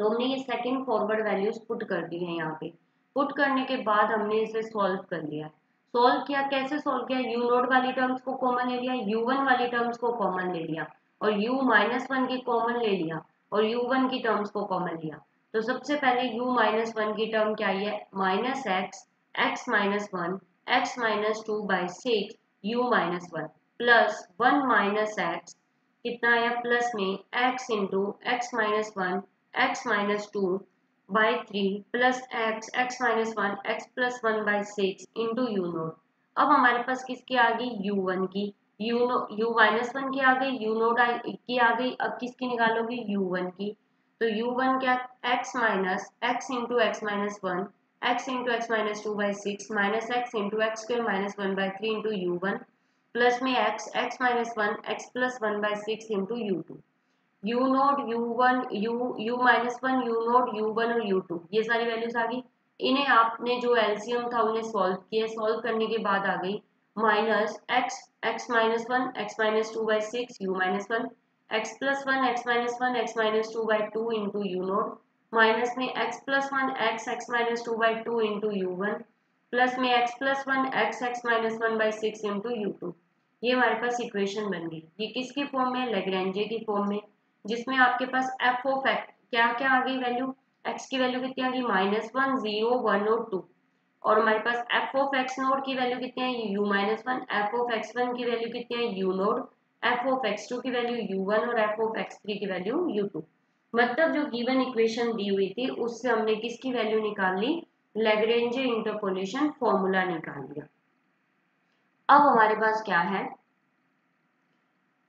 तो हमने ये सेकेंड फॉरवर्ड वैल्यूज पुट कर दी है यहाँ पे। पुट करने के बाद हमने इसे सॉल्व कर लिया। सॉल्व किया, कैसे सॉल्व किया, u0 वाली टर्म्स को कॉमन ले लिया, u1 वाली टर्म्स को कॉमन ले लिया और u-1 की कॉमन ले लिया और u1 की टर्म्स को कॉमन लिया। तो सबसे पहले u-1 की टर्म क्या है, -x x - 1 x - 2/6 u-1 plus 1 minus x कितना आया, प्लस में x into x - 1 x - 2/3 plus x - 1 x + 1/6 into u0। अब हमारे पास किसकी आ गई, u1 की, u-1 की आ गई, u0 की आ गई। अब किसकी निकालोगे, u1 की। तो u1 क्या, x minus x into x minus one, x into x minus two by six minus x into x square minus one by three into u1 plus में x minus one x plus one by six into u2। You note u1 you minus one, you note u1 और u2 ये सारी वैल्यूज आ गई। इन्हें आपने जो एलसीएम था उन्हें सॉल्व किया, सॉल्व करने के बाद आ गई minus x minus one x minus two by six u minus one, x plus one x minus one x minus two by two into u naught minus में x plus one x minus two by two into u one plus में x plus one x minus one by six into u two. ये हमारे पास इक्वेशन बन गई। ये किसकी फॉर्म में, लेग्रेंजे की फॉर्म में, जिसमें आपके पास एफ ऑफ एक्स क्या क्या आ गई वैल्यू, एक्स की वैल्यू कितनी आ गई माइनस वन, जीरो, वन और टू। और हमारे पास एफ ऑफ एक्स नोट की वैल्यू कितनी है u minus one, f of x one की वैल्यू कितनी है u naught, f of x two की वैल्यू यू वन और एफ ऑफ एक्स थ्री की वैल्यू यू टू। मतलब जो गिवन इक्वेशन दी हुई थी उससे हमने किसकी वैल्यू निकाल ली, लेग्रेंजे इंटरपोलेशन फॉर्मूला निकाल लिया। अब हमारे पास क्या है,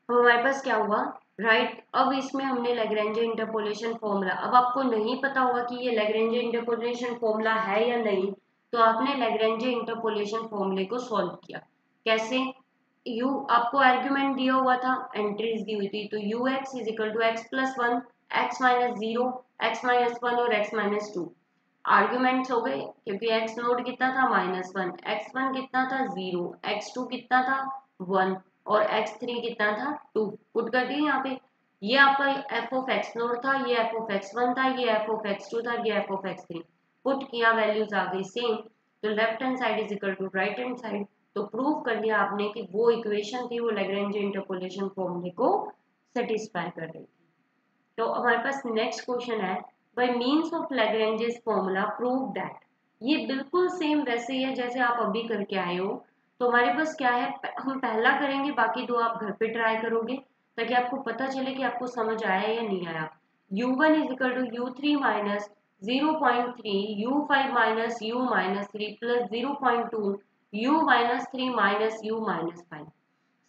हमारे पास क्या हुआ, राइट अब इसमें हमने लेग्रेंजे इंटरपोलेशन फॉर्मूला, अब आपको नहीं पता होगा कि ये लेग्रेंजे इंटरपोलेशन फॉर्मूला है या नहीं, तो आपने लेग्रेंजे इंटरपोलेशन फॉर्मूले को सॉल्व किया। कैसे, यू आपको आर्ग्यूमेंट दिया हुआ था, एंट्रीज दी हुई थी, तो u x is equal to x plus one, x minus zero, x minus one और एक्स माइनस टू। आर्ग्यूमेंट्स हो गए क्योंकि एक्स नोट कितना था माइनस वन, एक्स वन कितना था जीरो, एक्स टू कितना था वन और x3 कितना था टू। पुट कर दिए यहाँ पे, ये आपका एफ ऑफ एक्स नोट था, ये एफ ऑफ एक्स वन था, ये एफ ऑफ एक्स टू था, ये f of x three. Put किया, वैल्यूज आ गई सेम, तो left hand side is equal to right hand side. तो प्रूव कर दिया आपने कि वो इक्वेशन थी वो लेग्रेंजे इंटरपोलेशन फॉर्मूले को सेटिस्फाई कर रही थी। तो हमारे पास नेक्स्ट क्वेश्चन है, by means of Lagrange's formula prove that. ये बिल्कुल सेम वैसे ही है जैसे आप अभी करके आए हो। तो हमारे पास क्या है, हम पहला करेंगे, बाकी दो आप घर पे ट्राई करोगे ताकि आपको पता चले कि आपको समझ आया या नहीं आया। u1 is equal to u three minus 0.3 u5 minus u minus three plus 0.2 u minus three minus u minus five.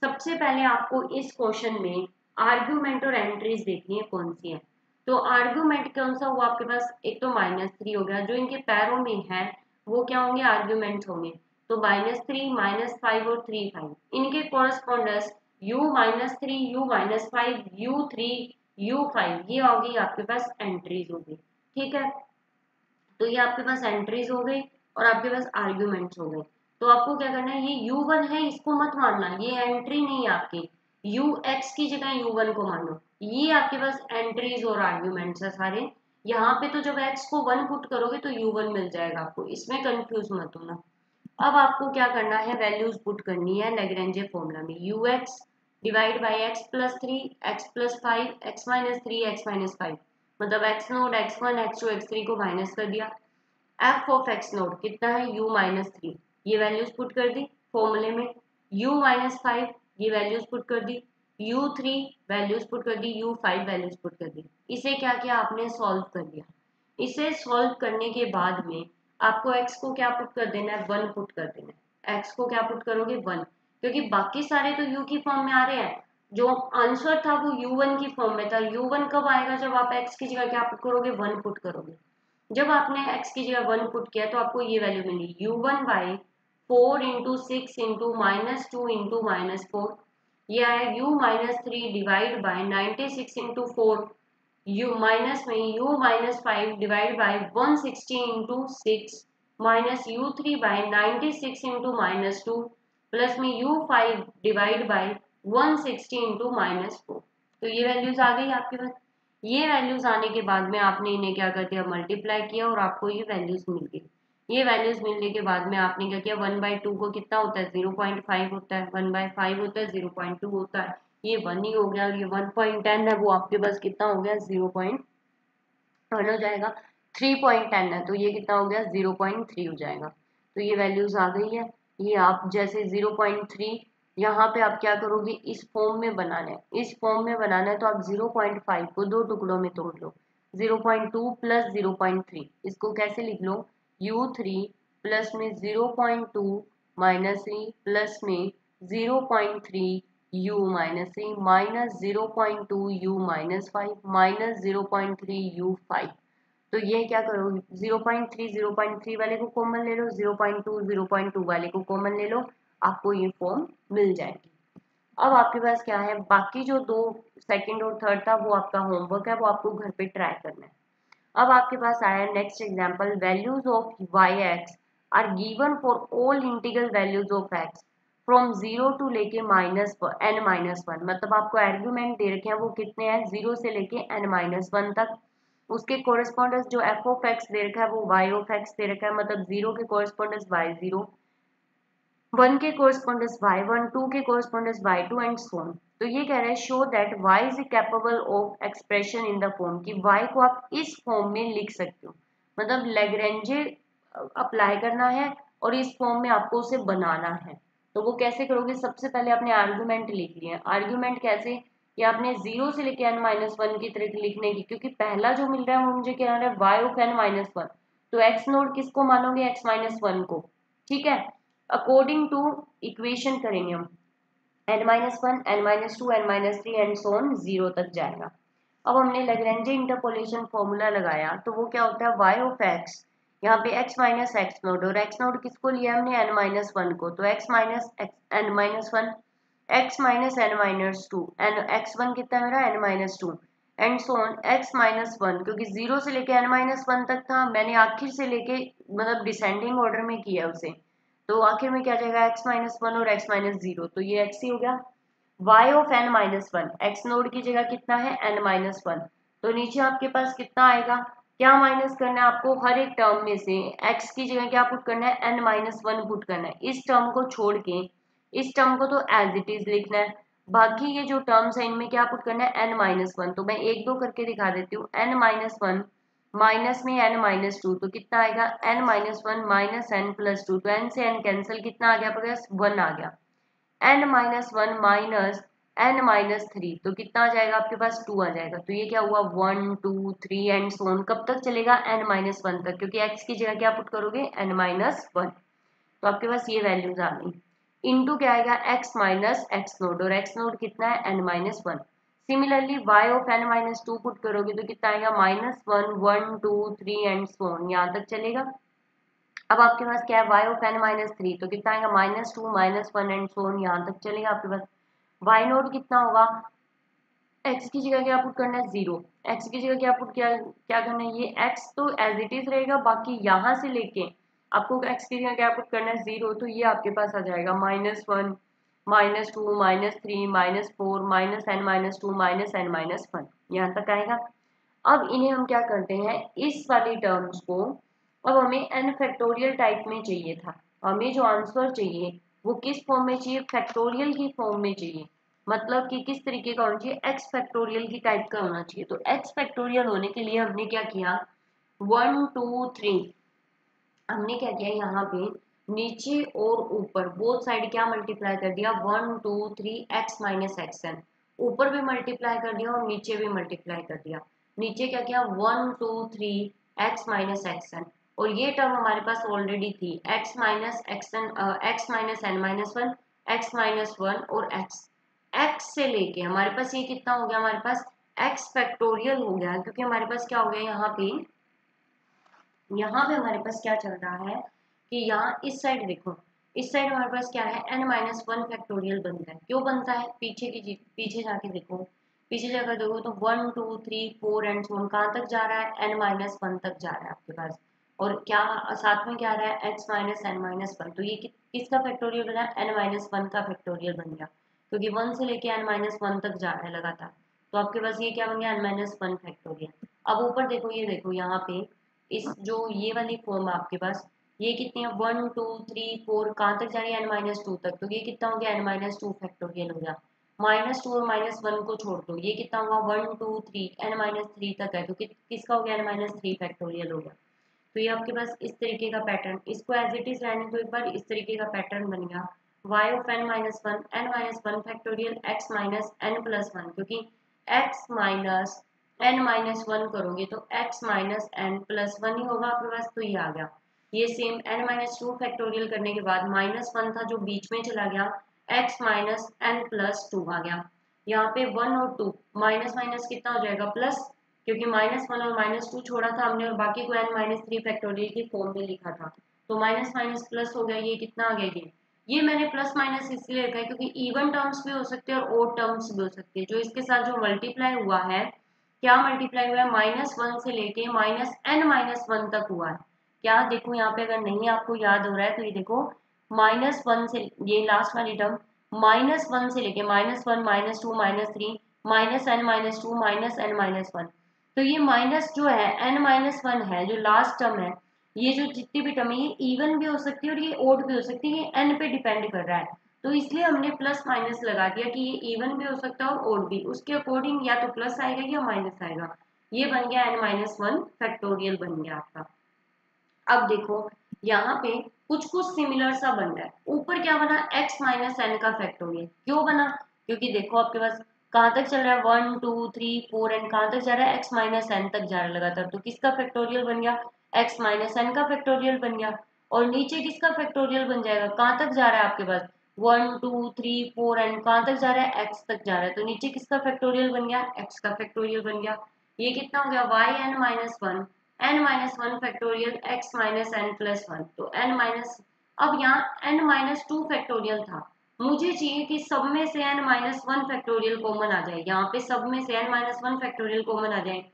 सबसे पहले आपको इस क्वेश्चन में आर्ग्यूमेंट और एंट्रीज देखनी है कौन सी है। तो आर्ग्यूमेंट कौन सा हुआ आपके पास, एक तो माइनस थ्री हो गया, जो इनके पैरों में है वो क्या होंगे, आर्ग्यूमेंट्स होंगे। तो माइनस थ्री माइनस फाइव और थ्री फाइव, इनके correspondence u minus three you minus five you three you five, ये होगी आपके पास एंट्रीज होगी। ठीक है, तो ये आपके पास एंट्रीज हो गई और आपके पास आर्ग्यूमेंट्स हो गए। तो आपको क्या करना है, ये u1 है इसको मत मानना, ये एंट्री नहीं है आपकी, ux की जगह u1 को मानो। ये आपके पास एंट्रीज और आर्ग्यूमेंट्स है सारे। यहाँ पे तो जब x को 1 पुट करोगे तो u1 मिल जाएगा आपको, इसमें कंफ्यूज मत होना। अब आपको क्या करना है, वैल्यूज पुट करनी है लेग्रेंजे फॉर्मूला में, ux divide by X plus three X plus five X minus three x minus five, मतलब X naught X one X two X three को माइनस कर दिया। एफ ऑफ एक्स नोट कितना है u माइनस थ्री, ये वैल्यूज पुट कर दी फॉर्मूले में, u माइनस फाइव ये वैल्यूज पुट कर दी, u थ्री वैल्यूज पुट कर दी, u फाइव वैल्यूज पुट कर दी। इसे क्या किया आपने, सॉल्व कर दिया। इसे सॉल्व करने के बाद में आपको x को क्या पुट कर देना है, वन पुट कर देना है। x को क्या पुट करोगे, वन, क्योंकि बाकी सारे तो u की फॉर्म में आ रहे हैं, जो आंसर था वो u1 की फॉर्म में था। u1 कब आएगा, जब आप x की जगह क्या पुट करोगे, वन पुट करोगे। जब आपने x की जगह वन पुट किया तो आपको ये वैल्यू मिली u1 by four into six into minus two into minus four, ये आया u minus three divide by 96 into four, u minus में u minus five divide by 160 into six minus u three by 96 into minus two plus में u five divide by 160 into minus four. तो ये वैल्यूज आ गई आपके पास। ये वैल्यूज आने के बाद में आपने इन्हें क्या कर दिया, मल्टीप्लाई किया और आपको ये वैल्यूज मिल गई। ये वैल्यूज मिलने के बाद में आपने क्या किया, वन बाई टू को कितना होता है 0.5 होता है, वन बाई फाइव होता है 0.2 होता है, ये वन ही हो गया, और ये 1.10 है वो आपके पास कितना हो गया 0.1 हो जाएगा, 3.10 है तो ये कितना हो गया 0.3 हो जाएगा। तो ये वैल्यूज आ गई है। ये आप जैसे 0.3 यहाँ पे आप क्या करोगे, इस फॉर्म में बनाना है, इस फॉर्म में बनाना है तो आप 0.5 को दो टुकड़ों में तोड़ लो, 0.2 प्लस 0.3, इसको कैसे लिख लो, u3 प्लस में 0.2 माइनस थ्री प्लस में 0.3 u minus 3 minus 0.2 u minus 5 minus 0.3 u 5। तो ये क्या करो, 0.3 वाले को कॉमन ले लो, 0.2 वाले को कॉमन ले लो, आपको ये फॉर्म मिल जाएगी। अब आपके पास क्या है, बाकी जो दो सेकंड और थर्ड था वो आपका होमवर्क है, वो आपको घर पे ट्राई करना है। अब आपके पास आया next example, values of y x are given for all integral values of x from 0 to लेके n-1। मतलब आपको आर्गुमेंट दे रखे हैं, वो कितने हैं, 0 से लेके n-1 तक। उसके कोरिस्पोंडेंस जो f ऑफ x दे रखा है वो y ऑफ x दे रखा है, मतलब 0 के कोरिस्पोंडेंस y0, 1 के कोरिस्पोंडेंस y1, 2 के कोरिस्पोंडेंस y2 एंड सो ऑन। तो ये कह रहा है show that y is capable of expression in the form, कि y को आप इस फॉर्म में लिख सकते हो। मतलब लैग्रेंजे अप्लाई करना है और इस फॉर्म में आपको उसे बनाना है। तो वो कैसे करोगे, सबसे पहले आपने आर्गुमेंट लिख लिया। आर्गुमेंट कैसे, कि आपने 0 से लेके n-1 की तरह लिखने की, क्योंकि पहला जो मिल रहा है वो मुझे क्या रहा है, y ऑफ n-1। तो x नोड किसको मानोगे, x-1 को, ठीक है। अकॉर्डिंग टू इक्वेशन करेंगे हम, n-1, n-2, n-3 and so on 0 तक जाएगा। अब हमने लैग्रेंजे इंटरपोलेशन फॉर्मूला लगाया, तो वो क्या होता है, y ऑफ x, यहाँ पे x माइनस एक्स नोड, और x नोड किसको लिया हमने, n-1 को, तो x minus n-1, x minus n-2, x1 कितना है मेरा, n-2 and so on x-1, क्योंकि 0 से लेके n-1 तक था, मैंने आखिर से लेके मतलब डिसेंडिंग ऑर्डर में किया उसे, तो आखिर में क्या जाएगा, x-1 और x-0, तो ये x ही हो गया। y of n-1, x node की जगह कितना है, n-1, तो नीचे आपके पास कितना आएगा, क्या माइनस करना है आपको, हर एक टर्म में से x की जगह क्या पुट करना है, n-1 पुट करना है। इस टर्म को छोड़ के इस टर्म को तो एज इट इज लिखना है, बाकी ये जो टर्म्स है इनमें क्या पुट करना है, n-1। तो मैं एक दो करके दिखा देती हूँ, n-1 माइनस में n-2, तो कितना आएगा, n-1 माइनस n+2, तो n से n कैंसिल, कितना आ गया आपके पास, 1 आ गया। n-1 माइनस n-3, तो कितना आ जाएगा आपके पास, 2 आ जाएगा। तो ये क्या हुआ, 1 2 3 एंड सो ऑन, कब तक चलेगा, n-1 तक, क्योंकि x की जगह क्या पुट करोगे, n-1। तो आपके पास ये वैल्यूज आ गई। इनटू क्या आएगा, x माइनस एक्स नोड, और x नोड कितना है, n-1। Similarly y of n-2 put करोगे तो कितना आएगा, -1 1 2 3 एंड सो ऑन, यहाँ तक चलेगा। अब आपके पास क्या है, y ऑफ n-3, तो कितना आएगा, -2 -1 एंड सो ऑन, यहाँ तक चलेगा आपके पास। y नोड कितना होगा, x की जगह क्या पुट करना है, 0, x की जगह क्या करना है, ये x तो एज इट इज रहेगा, बाकी यहाँ से लेके आपको x की जगह क्या पुट करना है, 0, तो ये आपके पास आ जाएगा -1 -2 -3 -4 -n-2 -n-1, यहाँ तक आएगा। अब इन्हें हम क्या करते हैं, इस वाली टर्म्स को अब हमें n फैक्टोरियल टाइप में चाहिए था, हमें जो आंसर चाहिए वो किस फॉर्म में चाहिए, फैक्टोरियल की फॉर्म में चाहिए। मतलब कि किस तरीके का होना चाहिए, x फैक्टोरियल की टाइप का होना चाहिए। तो x फैक्टोरियल होने के लिए हमने क्या किया, 1 2 3, हमने क्या किया, यहाँ पे नीचे और ऊपर बोथ साइड क्या मल्टीप्लाई कर दिया, 1 2 3 x माइनस xn, ऊपर भी मल्टीप्लाई कर दिया और नीचे भी मल्टीप्लाई कर दिया। नीचे क्या किया, 1 2 3 x माइनस xn, और ये टर्म हमारे पास ऑलरेडी थी, x minus xn, x minus n-1, x minus 1 और x से लेके हमारे पास ये कितना हो गया, हमारे पास x फैक्टोरियल हो गया, क्योंकि हमारे पास क्या हो गया, यहाँ पे हमारे पास क्या चल रहा है, कि यहाँ इस साइड देखो, इस साइड हमारे पास क्या है, n-1 फैक्टोरियल बनता है। क्यों बनता है, पीछे जाके देखो, पीछे जाकर देखो तो 1 2 3 4 एंड सो ऑन कहाँ तक जा रहा है, n-1 तक जा रहा है आपके पास, और क्या साथ में क्या आ रहा है, x माइनस n-1, तो ये किसका फैक्टोरियल बना, n-1 का फैक्टोरियल बन गया, क्योंकि 1 से लेके n-1 तक जा रहा है लगातार। तो आपके पास ये क्या बन गया, n-1 फैक्टोरियल। अब ऊपर देखो, ये देखो यहाँ पे इस जो ये वाली फॉर्म है आपके पास, ये कितनी है, 1 2 3 4 कहाँ तक जा रही है, n-2 तक, तो ये कितना हो गया, n-2 फैक्टोरियल हो गया। -2 और -1 को छोड़ दो, ये कितना होगा, 1 2 3 n-3 तक है, तो किसका हो गया, n-3 फैक्टोरियल हो गया। तो ये आपके पास इस तरीके का पैटर्न, इसको एज इट इज रहने दो एक बार, इस तरीके का पैटर्न बन गया, y of n-1 factorial x minus n+1, क्योंकि x माइनस n-1 करोगे तो x माइनस n+1 ही होगा आपके पास, तो ये आ गया। ये सेम n-2 फैक्टोरियल करने के बाद -1 था जो बीच में चला गया, x minus N plus two आ गया। यहाँ पे 1 और 2 माइनस माइनस कितना हो जाएगा प्लस, क्योंकि -1 और -2 छोड़ा था हमने और बाकी को n-3 फैक्टोरियल की फॉर्म में लिखा था, तो माइनस माइनस प्लस हो गया। ये कितना आ गया, ये मैंने प्लस माइनस इसलिए रखा है क्योंकि इवन टर्म्स भी हो सकते हैं और ओड टर्म्स भी हो सकते हैं। जो इसके साथ जो मल्टीप्लाई हुआ है, क्या मल्टीप्लाई हुआ है, -1 से लेके -n-1 तक हुआ है। क्या देखो यहाँ पे अगर नहीं आपको याद हो रहा है तो ये देखो -1 से ये लास्ट वाली टर्म -1 से लेके -1 -2 -3 -n-2 -n-1, तो ये माइनस जो है n-1 है जो लास्ट टर्म है, ये जो जितनी भी टर्म है ये इवन भी हो सकती है और ये ओड भी हो सकती है, ये n पे डिपेंड कर रहा है। तो इसलिए हमने प्लस माइनस लगा दिया कि ये इवन भी हो सकता है और ओड भी, उसके अकॉर्डिंग या तो प्लस आएगा या माइनस आएगा। ये बन गया n-1 फैक्टोरियल बन गया आपका। अब देखो यहाँ पे कुछ कुछ सिमिलर सा बन रहा है। ऊपर क्या बना, x माइनस एन का फैक्टोरियल। क्यों बना, क्योंकि देखो आपके पास कहाँ तक चल रहा है 1 2 3 4 एन कहाँ तक जा रहा है, x माइनस एन तक जा रहा है लगातार, तो किसका फैक्टोरियल बन गया, x माइनस एन का फैक्टोरियल बन गया। और नीचे किसका फैक्टोरियल बन जाएगा, कहाँ तक जा रहा है आपके पास 1 2 3 4 एन कहाँ तक जा रहा है, x तक जा रहा है, तो नीचे किसका फैक्टोरियल बन गया, x का फैक्टोरियल बन गया। ये कितना हो गया yn-1 n-1 factorial x minus N plus 1, तो n माइनस, अब यहाँ n-2 फैक्टोरियल था, मुझे चाहिए कि सब में से n-1 फैक्टोरियल कॉमन आ जाए। यहाँ पे सब में से n-1 फैक्टोरियल कॉमन आ जाए,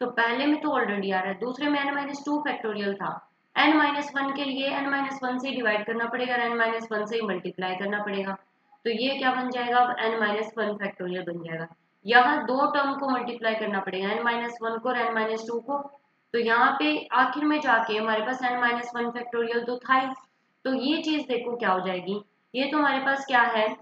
तो पहले में तो ऑलरेडी आ रहा है, दूसरे में n-2 फैक्टोरियल था, n-1 के लिए n-1 से डिवाइड करना पड़ेगा, n-1 से ही मल्टीप्लाई करना पड़ेगा, तो ये क्या बन जाएगा, अब n-1 फैक्टोरियल बन जाएगा। यहाँ दो टर्म को मल्टीप्लाई करना पड़ेगा, n-1 को और n-2 को, तो यहाँ पे आखिर में जाके हमारे पास n-1 फैक्टोरियल तो था ही, तो ये चीज देखो क्या हो जाएगी, ये तो हमारे पास क्या है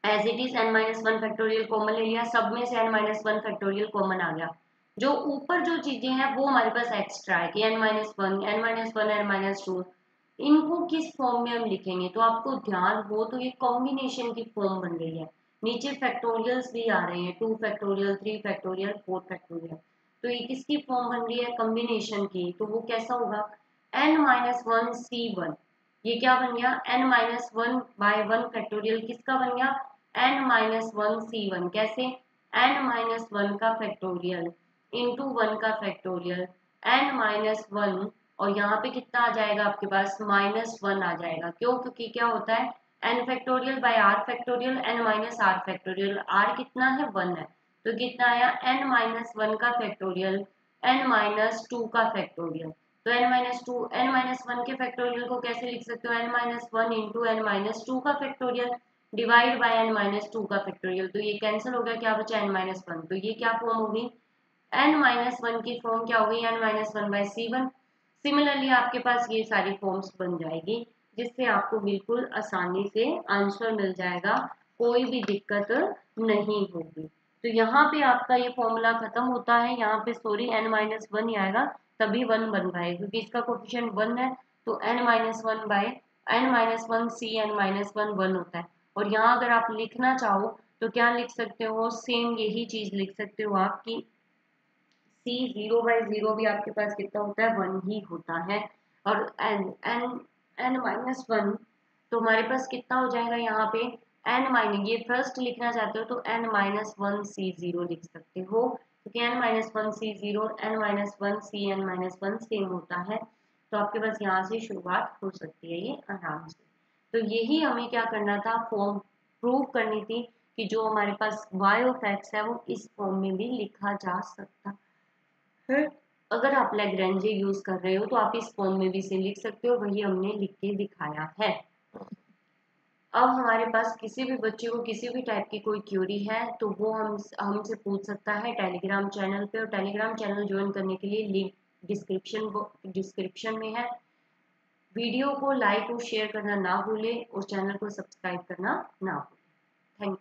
as it is n-1 factorial common ले लिया, सब में से n-1 फैक्टोरियल कॉमन आ गया। जो ऊपर जो चीजें हैं वो हमारे पास एक्स्ट्रा है कि n-1 n-2 इनको किस फॉर्म में हम लिखेंगे, तो आपको ध्यान हो तो ये कॉम्बिनेशन की फॉर्म बन रही है। नीचे फैक्टोरियल्स भी आ रहे हैं 2 फैक्टोरियल 3 फैक्टोरियल 4 फैक्टोरियल, तो ये किसकी फॉर्म बन रही है, कॉम्बिनेशन की, तो वो कैसा होगा n-1c1, ये क्या बन गया n-1/1 फैक्टोरियल किसका बन गया n-1c1, कैसे n-1 का फैक्टोरियल इंटू 1 का फैक्टोरियल n-1, और यहाँ पे कितना आ जाएगा आपके पास -1 आ जाएगा। क्यों, क्योंकि क्या होता है n factorial by r factorial n-r factorial, r कितना है 1 है, तो कितना आया n-1 का फैक्टोरियल n-2 का फैक्टोरियल, तो n-1 के फैक्टोरियल को कैसे लिख सकते हो n-1 इंटू n-2 का फैक्टोरियल डिवाइड बाय n-2 का फैक्टोरियल, तो ये कैंसिल हो गया, क्या बचा n-1, तो ये क्या फॉर्म होगी n-1 की फॉर्म क्या होगी n-1/c1। सिमिलरली आपके पास ये सारी फॉर्म्स बन जाएगी जिससे आपको बिल्कुल आसानी से आंसर मिल जाएगा, कोई भी दिक्कत नहीं होगी। तो यहाँ पे आपका ये फॉर्मूला खत्म होता है, यहाँ पे सॉरी n-1 ही आएगा, तभी 1 बन पाएगा क्योंकि इसका कोफिशिएंट 1 है, तो n-1 c n-1 1 होता है। और यहाँ अगर आप लिखना चाहो तो क्या लिख सकते हो, सेम यही चीज लिख सकते हो आप कि c 0/0 भी आपके पास कितना होता है 1 ही होता है, और n-1 तो हमारे पास कितना हो जाएगा यहाँ पे n- ये फर्स्ट लिखना चाहते हो तो n-1c0 लिख सकते हो, क्योंकि n-1c0 n-1c n-1 सेम होता है, तो आपके पास यहाँ से शुरुआत हो सकती है ये आराम से। तो यही हमें क्या करना था, फॉर्म प्रूव करनी थी कि जो हमारे पास y ऑफ x है वो इस फॉर्म में भी लिखा जा सकता है। अगर आप लैग्रेंजे यूज कर रहे हो तो आप इस फॉर्म में भी इसे लिख सकते हो, वही हमने लिख के दिखाया है। अब हमारे पास किसी भी बच्चे को किसी भी टाइप की कोई क्यूरी है तो वो हमसे पूछ सकता है टेलीग्राम चैनल पे, और टेलीग्राम चैनल ज्वाइन करने के लिए लिंक डिस्क्रिप्शन में है। वीडियो को लाइक और शेयर करना ना भूलें और चैनल को सब्सक्राइब करना ना भूलें। Thank you.